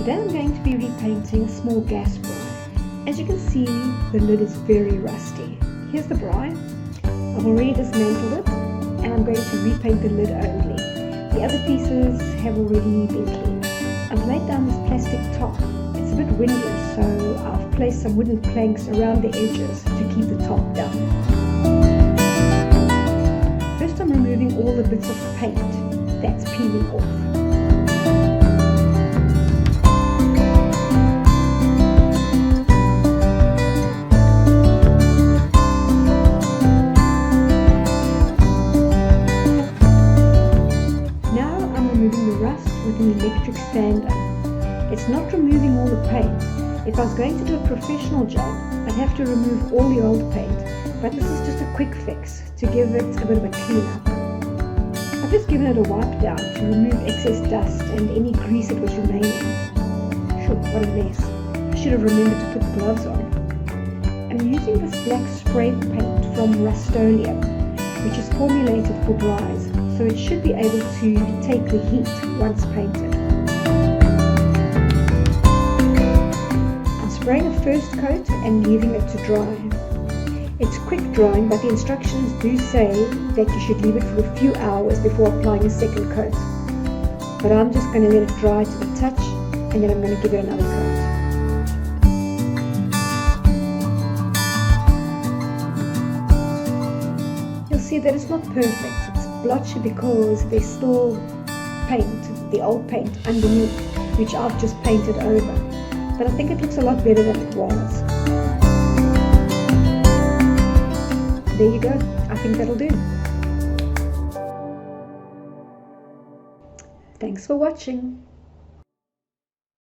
Today I'm going to be repainting a small gas braai. As you can see, the lid is very rusty. Here's the braai. I've already dismantled it and I'm going to repaint the lid only. The other pieces have already been cleaned. I've laid down this plastic top. It's a bit windy, so I've placed some wooden planks around the edges to keep the top down. First I'm removing all the bits of paint that's peeling off. With an electric sander. It's not removing all the paint. If I was going to do a professional job, I'd have to remove all the old paint, but this is just a quick fix to give it a bit of a clean up. I've just given it a wipe down to remove excess dust and any grease that was remaining. Sure, what a mess. I should have remembered to put the gloves on. I'm using this black spray paint from Rust-Oleum, which is formulated for braais, so it should be able to take the heat once painted. I'm spraying a first coat and leaving it to dry. It's quick drying, but the instructions do say that you should leave it for a few hours before applying a second coat. But I'm just going to let it dry to the touch and then I'm going to give it another coat. See that it's not perfect. It's blotchy because there's still paint, the old paint underneath, which I've just painted over. But I think it looks a lot better than it was. There you go. I think that'll do. Thanks for watching.